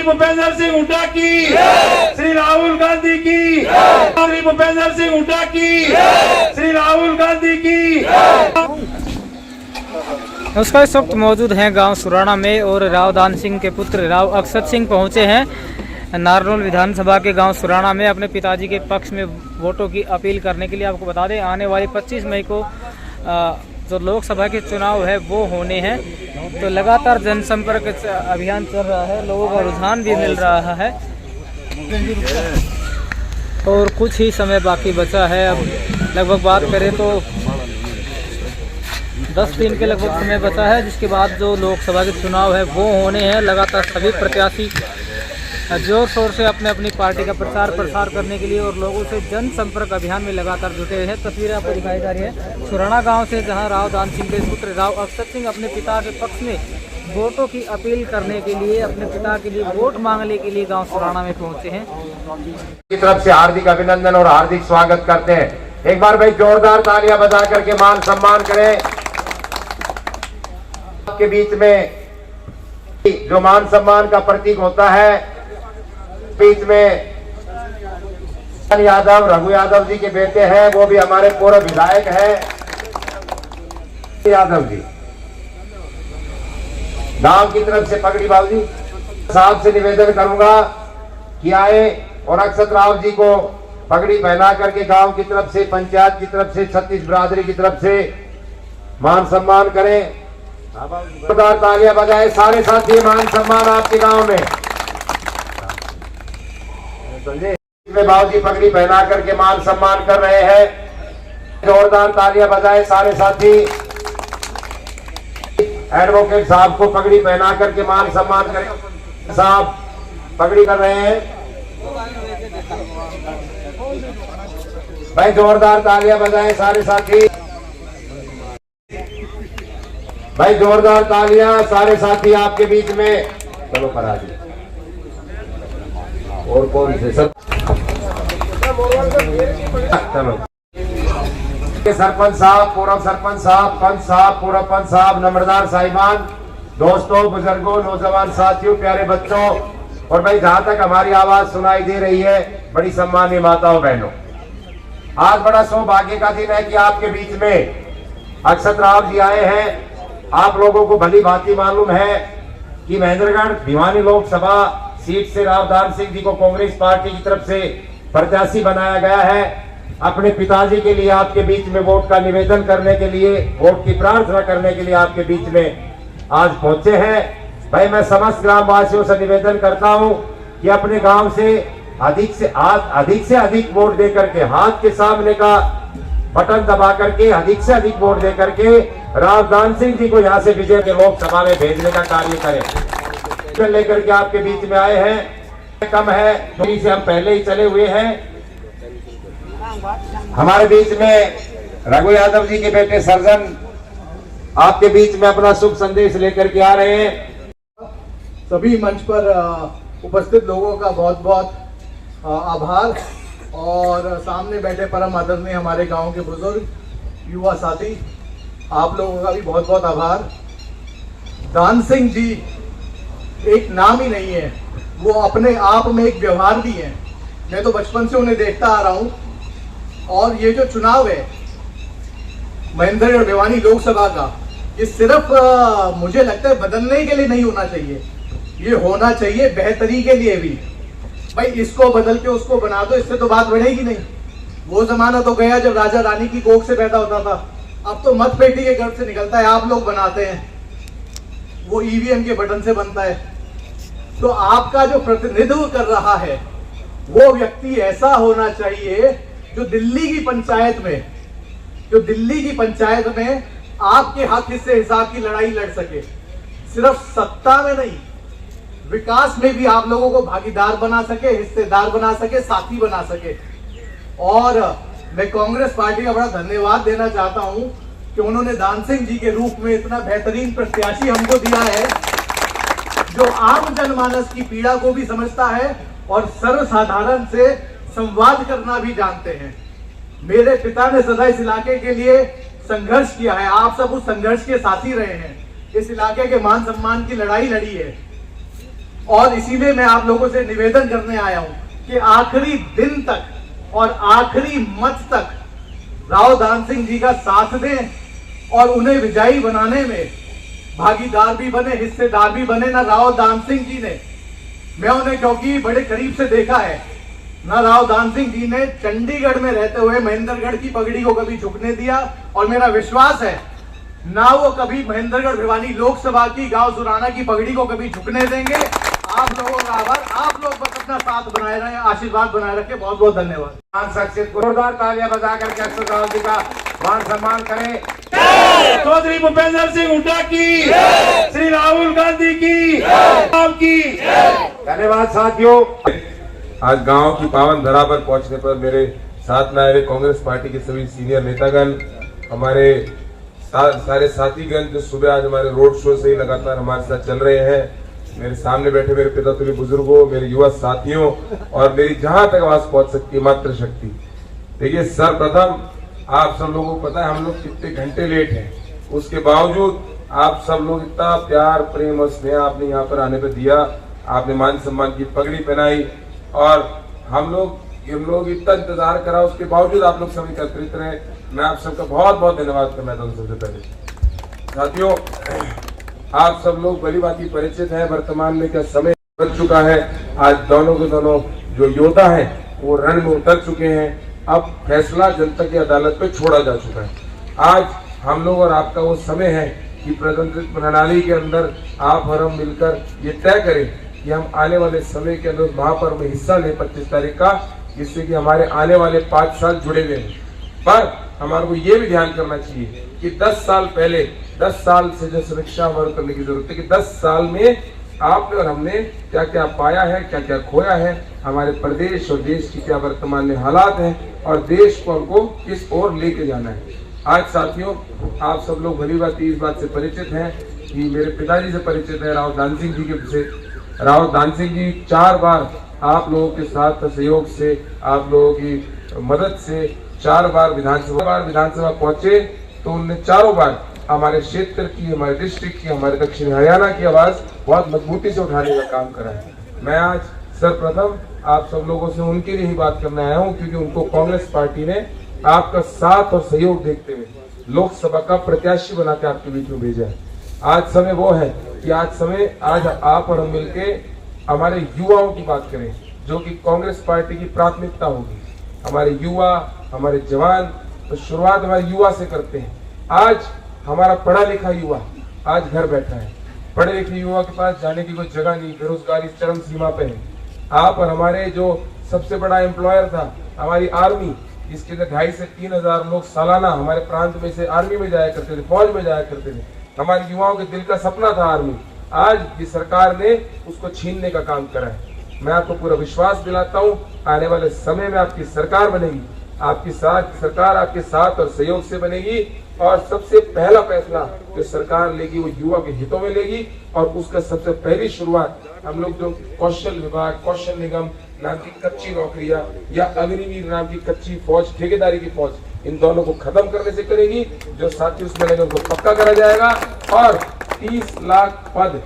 श्री भूपेंद्र सिंह हुड्डा की, श्री राहुल गांधी की, श्री भूपेंद्र सिंह हुड्डा की, श्री राहुल गांधी की। नमस्कार, इस वक्त मौजूद हैं गांव सुराना में और राव दान सिंह के पुत्र राव अक्षत सिंह पहुंचे हैं नारनौल विधानसभा के गांव सुराना में अपने पिताजी के पक्ष में वोटों की अपील करने के लिए। आपको बता दें, आने वाली 25 मई को जो लोकसभा के चुनाव है वो होने हैं, तो लगातार जनसंपर्क अभियान चल रहा है, लोगों का रुझान भी मिल रहा है और कुछ ही समय बाकी बचा है। अब लगभग बात करें तो 10 दिन के लगभग समय बचा है, जिसके बाद जो लोकसभा के चुनाव है वो होने हैं। लगातार सभी प्रत्याशी जोर शोर से अपने अपनी पार्टी का प्रसार करने के लिए और लोगों से जनसंपर्क अभियान में लगातार जुटे हुए हैं। तस्वीरें आपको दिखाई जा रही है सुराना गांव से, जहां राव दान सिंह के पुत्र राव अक्षत सिंह अपने पिता के पक्ष में वोटों की अपील करने के लिए, अपने पिता के लिए वोट मांगने के लिए गाँव सुराना में पहुंचे हैं। की तरफ से हार्दिक अभिनंदन और हार्दिक स्वागत करते हैं। एक बार भाई जोरदार तालियां बजा करके मान सम्मान करें। आपके बीच में जो मान सम्मान का प्रतीक होता है, बीच में यादव, रघु यादव जी के बेटे हैं, वो भी हमारे पूर्व विधायक हैं यादव जी। गांव की तरफ से पगड़ी बाबू जी साहब से निवेदन करूंगा कि आए और अक्षत राव जी को पगड़ी पहना करके गांव की तरफ से, पंचायत की तरफ से, छत्तीस बिरादरी की तरफ से मान सम्मान करें। जोरदार तालियां बजाए सारे साथी, मान सम्मान आपके गांव में। बाबू जी पगड़ी पहना करके मान सम्मान कर रहे हैं। जोरदार तालियां बजाए सारे साथी। एडवोकेट साहब को पगड़ी पहना करके मान सम्मान करें। साहब पगड़ी कर रहे हैं भाई, जोरदार तालियां बजाए सारे साथी। भाई जोरदार तालियां सारे साथी आपके बीच में। चलो पराजी और कौन से सब चलो सरपंच साहब, पूर्व सरपंच साहब, पंच साहब, पूर्व पंच साहब, नंबरदार साहिबान, दोस्तों, बुजुर्गों, नौजवान साथियों, प्यारे बच्चों और भाई जहां तक हमारी आवाज सुनाई दे रही है, बड़ी सम्मानीय माताओं बहनों, आज बड़ा सौभाग्य का दिन है कि आपके बीच में अक्षत राव जी आए हैं। आप लोगों को भली भांति मालूम है कि महेंद्रगढ़ भिवानी लोकसभा सीट से राव दान सिंह जी को कांग्रेस पार्टी की तरफ से प्रत्याशी बनाया गया है। अपने पिताजी के लिए आपके बीच में वोट का निवेदन करने के लिए, वोट की प्रार्थना करने के लिए आपके बीच में आज पहुंचे हैं। भाई मैं समस्त ग्रामवासियों से निवेदन करता हूं कि अपने गांव से अधिक से अधिक वोट दे करके, हाथ के सामने का बटन दबा करके अधिक से अधिक वोट दे करके राव दान सिंह जी को यहाँ से विजय के लोकसभा में भेजने का कार्य करें। लेकर के आपके बीच में आए हैं, कम है थोड़ी से हम पहले ही चले हुए हैं। हमारे बीच में रघु यादव जी के बेटे सर्जन आपके बीच में अपना शुभ संदेश लेकर के आ रहे हैं। सभी मंच पर उपस्थित लोगों का बहुत बहुत आभार और सामने बैठे परम आदरणीय हमारे गांव के बुजुर्ग, युवा साथी, आप लोगों का भी बहुत बहुत आभार। दान सिंह जी एक नाम ही नहीं है, वो अपने आप में एक व्यवहार भी है। मैं तो बचपन से उन्हें देखता आ रहा हूँ और ये जो चुनाव है महेंद्रगढ़ भिवानी लोकसभा का, ये सिर्फ मुझे लगता है बदलने के लिए नहीं होना चाहिए, ये होना चाहिए बेहतरी के लिए भी। भाई इसको बदल के उसको बना दो, इससे तो बात बढ़ेगी नहीं। वो जमाना तो गया जब राजा रानी की कोख से पैदा होता था, अब तो मत पेटी के गर्भ से निकलता है, आप लोग बनाते हैं, वो ईवीएम के बटन से बनता है। तो आपका जो प्रतिनिधित्व कर रहा है वो व्यक्ति ऐसा होना चाहिए जो दिल्ली की पंचायत में आपके हक हिस्से हिसाब की लड़ाई लड़ सके, सिर्फ सत्ता में नहीं, विकास में भी आप लोगों को भागीदार बना सके, हिस्सेदार बना सके, साथी बना सके। और मैं कांग्रेस पार्टी का बड़ा धन्यवाद देना चाहता हूं कि उन्होंने दान सिंह जी के रूप में इतना बेहतरीन प्रत्याशी हमको दिया है, जो आम जनमानस की पीड़ा को भी समझता है और सर्वसाधारण से संवाद करना भी जानते हैं। मेरे पिता ने सदा इस इलाके के लिए संघर्ष किया है, आप सब उस संघर्ष के साथी रहे हैं, इस इलाके के मान सम्मान की लड़ाई लड़ी है। और इसीलिए मैं आप लोगों से निवेदन करने आया हूं कि आखिरी दिन तक और आखिरी मत तक राव दान सिंह जी का साथ दें और उन्हें विजयी बनाने में भागीदार भी बने, हिस्सेदार भी बने। ना राव दान सिंह जी ने, मैं उन्हें क्योंकि बड़े करीब से देखा है, ना राव दान सिंह जी ने चंडीगढ़ में रहते हुए महेंद्रगढ़ की पगड़ी को कभी झुकने दिया, और मेरा विश्वास है ना वो कभी महेंद्रगढ़ भिवानी लोकसभा की गांव सुराना की पगड़ी को कभी झुकने देंगे। आप लोगों का आभार, आप लोग बस अपना साथ बनाए रहे, आशीर्वाद बनाए रखे। बहुत बहुत धन्यवाद। शख्सियत को जोरदार तालियां बजा करके अशोक राव जी का मान सम्मान करें। चौधरी भूपेंद्र सिंह हुड्डा की, श्री राहुल गांधी की, धन्यवाद साथियों। आज गांव की पावन धरा पर पहुंचने पर मेरे साथ में आए हुए कांग्रेस पार्टी के सभी सीनियर नेतागण, हमारे सारे साथीगण जो सुबह आज हमारे रोड शो से ही लगातार हमारे साथ चल रहे हैं, मेरे सामने बैठे मेरे पिता तुल्य बुजुर्गों, मेरे युवा साथियों और मेरी जहां तक आवाज पहुंच सकती है मात्र शक्ति। देखिए, सर्वप्रथम आप सब लोगों को पता है हम लोग कितने घंटे लेट हैं, उसके बावजूद आप सब लोग इतना प्यार प्रेम और स्नेह आपने यहाँ पर आने पर दिया, आपने मान सम्मान की पगड़ी पहनाई और हम लोग इतना इंतजार करा, उसके बावजूद आप लोग सब एकत्रित रहे। मैं आप सबका बहुत बहुत धन्यवाद करना चाहता हूँ। सबसे पहले साथियों, आप सब लोग भली भांति परिचित हैं वर्तमान में क्या समय बन चुका है। आज दोनों के दोनों जो योद्धा हैं वो रण में उतर चुके हैं। अब फैसला जनता की अदालत पे छोड़ा जा चुका है। आज हम लोग और आपका वो समय है कि प्रजातंत्र प्रणाली के अंदर आप और हम मिलकर ये तय करें कि हम आने वाले समय के अंदर महापर्व में हिस्सा लें 25 तारीख का, जिससे कि हमारे आने वाले 5 साल जुड़े हुए हैं। पर हमारे को ये भी ध्यान करना चाहिए कि 10 साल पहले 10 साल से जो समीक्षा हमारे करने की जरूरत है कि 10 साल में आपने और हमने क्या क्या पाया है, क्या क्या खोया है, हमारे प्रदेश और देश की क्या वर्तमान में हालात हैं और देश को हमको किस ओर लेके जाना है। आज साथियों, आप सब लोग भली बात इस बात से परिचित हैं कि मेरे पिताजी से परिचित है राव दान सिंह जी के से। राव दान सिंह जी 4 बार आप लोगों के साथ सहयोग से, आप लोगों की मदद से 4 बार विधानसभा पहुंचे, तो उनने 4 बार हमारे क्षेत्र की, हमारे डिस्ट्रिक्ट की, हमारे दक्षिण हरियाणा की आवाज बहुत मजबूती से उठाने का काम करा है। मैं आज सर्वप्रथम आप सब लोगों से उनके लिए ही बात करने आया हूं, क्योंकि उनको कांग्रेस पार्टी ने आपका साथ और सहयोग देखते हुए लोकसभा का प्रत्याशी बना के आपके बीच में भेजा है। आज समय वो है कि आज आप और हम मिलके हमारे युवाओं की बात करें, जो कि कांग्रेस पार्टी की प्राथमिकता होगी। हमारे युवा, हमारे जवान, तो शुरुआत हमारे युवा से करते हैं। आज हमारा पढ़ा लिखा युवा आज घर बैठा है। पढ़े लिखे युवा के पास जाने की कोई जगह नहीं, बेरोजगारी चरम सीमा पे है। आप और हमारे जो सबसे बड़ा एम्प्लॉयर था हमारी आर्मी, इसके अंदर 2,500 से 3,000 लोग सालाना हमारे प्रांत में से आर्मी में जाया करते थे, फौज में जाया करते थे। हमारे युवाओं के दिल का सपना था आर्मी। आज की सरकार ने उसको छीनने का काम करा है। मैं आपको पूरा विश्वास दिलाता हूँ, आने वाले समय में आपकी सरकार बनेगी, आपकी सरकार आपके साथ और सहयोग से बनेगी और सबसे पहला फैसला जो सरकार लेगी वो युवा के हितों में लेगी। और उसका सबसे पहली शुरुआत हम लोग जो कौशल विभाग, कौशल निगम नाम की कच्ची नौकरियां या अग्निवीर नाम की कच्ची फौज, ठेकेदारी की फौज, इन दोनों को खत्म करने से करेगी। जो साथी उसमें लगे उनको पक्का करा जाएगा और 30 लाख पद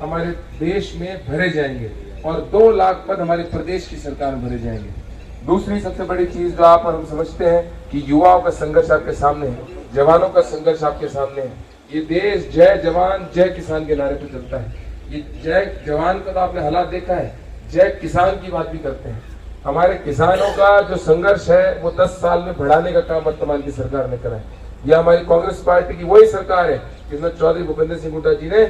हमारे देश में भरे जाएंगे और 2 लाख पद हमारे प्रदेश की सरकार में भरे जाएंगे। दूसरी सबसे बड़ी चीज जो आप और हम समझते हैं कि युवाओं का संघर्ष आपके सामने है, जवानों का संघर्ष आपके सामने है। ये देश जय जवान जय किसान के नारे पे चलता है। ये जय जवान का तो आपने हालात देखा है, जय किसान की बात भी करते हैं। हमारे किसानों का जो संघर्ष है वो 10 साल में बढ़ाने का काम वर्तमान की सरकार ने करा है। यह हमारी कांग्रेस पार्टी की वही सरकार है जिसमें चौधरी भूपेंद्र सिंह हुड्डा जी ने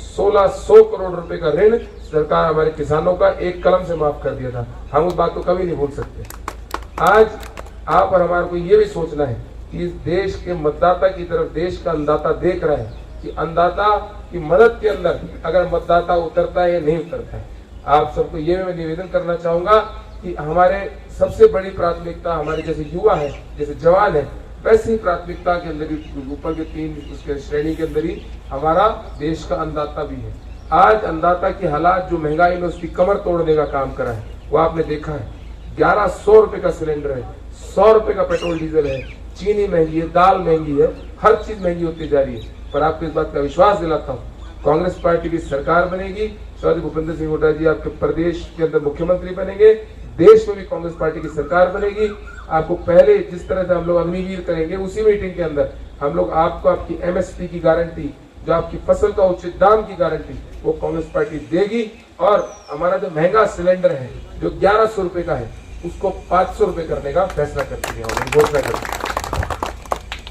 1600 करोड़ रुपए का ऋण सरकार हमारे किसानों का एक कलम से माफ कर दिया था। हम उस बात को कभी नहीं भूल सकते। आज आप और हमारे को ये भी सोचना है कि इस देश के मतदाता की तरफ देश का अन्नदाता देख रहा है कि अन्नदाता की मदद के अंदर अगर मतदाता उतरता है या नहीं उतरता है। आप सबको ये मैं निवेदन करना चाहूंगा कि हमारे सबसे बड़ी प्राथमिकता हमारे जैसे युवा है, जैसे जवान है, वैसे ही प्राथमिकता के अंदर ही ऊपर के 3 उसके श्रेणी के अंदर ही हमारा देश का अन्नदाता भी है। आज अन्नदाता की हालात जो महंगाई में उसकी कमर तोड़ने का काम करा है वो आपने देखा है। 1100 रुपए का सिलेंडर है, 100 रुपए का पेट्रोल डीजल है, चीनी महंगी है, दाल महंगी है, हर चीज महंगी होती जा रही है। पर आपको इस बात का विश्वास दिलाता हूँ, कांग्रेस पार्टी की सरकार बनेगी चौधरी भूपेंद्र सिंह हुड्डा जी आपके प्रदेश के अंदर मुख्यमंत्री बनेंगे, देश में भी कांग्रेस पार्टी की सरकार बनेगी। आपको पहले जिस तरह से हम लोग अग्निवीर करेंगे, उसी मीटिंग के अंदर हम लोग आपको आपकी MSP की गारंटी, जो आपकी फसल का उचित दाम की गारंटी, वो कांग्रेस पार्टी देगी। और हमारा जो महंगा सिलेंडर है, जो 1100 रुपए का है, उसको 500 रुपए करने का फैसला करती है, घोषणा करती है।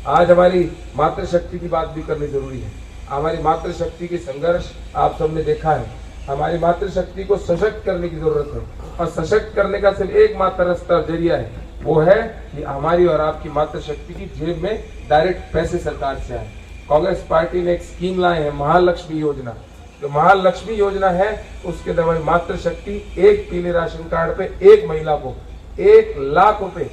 आज हमारी मातृशक्ति की बात भी करनी जरूरी है। हमारी मातृशक्ति की संघर्ष आप सबने देखा है। हमारी मातृशक्ति को सशक्त करने की जरूरत है, और सशक्त करने का सिर्फ एकमात्र रास्ता जरिया है, वो है कि हमारी और आपकी मातृशक्ति की जेब में डायरेक्ट पैसे सरकार से आए। कांग्रेस पार्टी ने एक स्कीम लाए है, महालक्ष्मी योजना। जो महालक्ष्मी योजना है, उसके अंदर हमारी मातृशक्ति एक पीले राशन कार्ड पे एक महिला को 1 लाख रुपए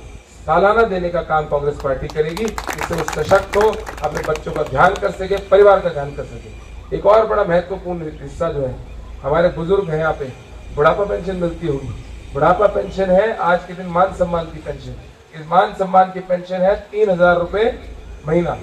सालाना देने का काम कांग्रेस पार्टी करेगी, जिससे वो सशक्त हो, अपने बच्चों का ध्यान कर सके, परिवार का ध्यान कर सके। एक और बड़ा महत्वपूर्ण हिस्सा जो है, हमारे बुजुर्ग हैं, यहाँ पे बुढ़ापा पेंशन मिलती होगी। बुढ़ापा पेंशन है आज के दिन मान सम्मान की पेंशन। इस मान सम्मान की पेंशन है 3000 रुपए महीना।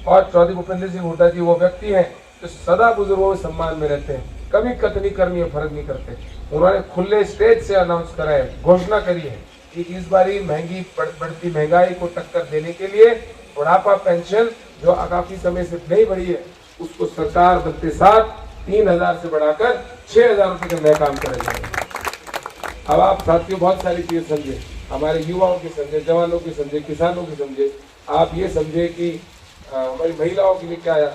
और चौधरी भूपेंद्र सिंह हुड्डा जी वो व्यक्ति हैं जो सदा बुजुर्गों के सम्मान में रहते हैं, कभी कतनी कर्मी फर्क नहीं करते। उन्होंने खुले स्टेज से अनाउंस करा है, घोषणा करी है कि इस बारी बढ़ती महंगाई को टक्कर देने के लिए बुढ़ापा पेंशन जो काफी समय से नहीं बढ़ी है, उसको सरकार बनते साथ 3000 से बढ़ाकर 6000 रुपए का नया काम करा जाएगा। अब आप साथियों बहुत सारी चीजें समझे, हमारे युवाओं की समझे, जवानों की समझे, किसानों की समझे। आप ये समझे कि हमारी महिलाओं के लिए क्या है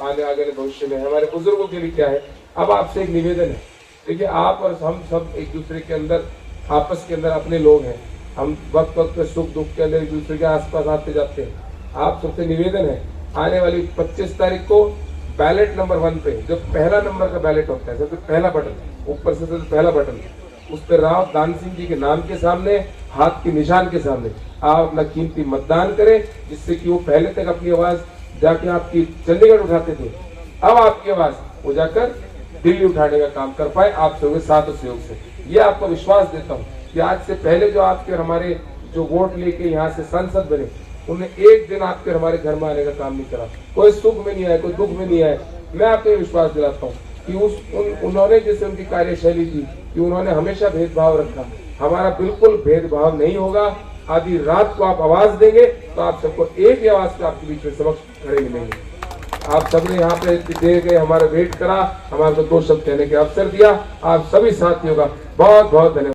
आने आगे भविष्य में, हमारे बुजुर्गों के लिए क्या है। अब आपसे एक निवेदन है, देखिए आप और हम सब एक दूसरे के अंदर, आपस के अंदर अपने लोग हैं। हम वक्त वक्त पे सुख दुख के अंदर एक दूसरे के आसपास आते जाते हैं। आप सबसे निवेदन है, आने वाली 25 तारीख को बैलेट नंबर 1 पे, जो पहला नंबर का बैलेट होता है, सबसे पहला बटन, ऊपर से सबसे पहला बटन, उस पर राव दान सिंह जी के नाम के सामने, हाथ के निशान के सामने आप अपना कीमती मतदान करें, जिससे कि वो पहले तक अपनी आवाज जाके आपकी चंडीगढ़ उठाते थे, अब आपकी आवाज वो जाकर दिल्ली उठाने का काम कर पाए, आप सबके साथ और सहयोग से। ये आपको विश्वास देता हूँ कि आज से पहले जो आपके और हमारे जो वोट लेके यहाँ से सांसद बने, उन्हें एक दिन आपके हमारे घर में आने का काम नहीं करा, कोई सुख में नहीं आए, कोई दुख में नहीं आए। मैं आपको ये विश्वास दिलाता हूँ कि उन्होंने जैसे उनकी कार्यशैली थी कि उन्होंने हमेशा भेदभाव रखा, हमारा बिल्कुल भेदभाव नहीं होगा। आधी रात को आप आवाज देंगे तो आप सबको एक ही आवाज पे आपके बीच में समक्ष खड़े मिलेंगे। आप सबने यहाँ पे दे गए, हमारा वेट करा, हमारे को 2 शब्द कहने के अवसर दिया। आप सभी साथियों का बहुत बहुत धन्यवाद।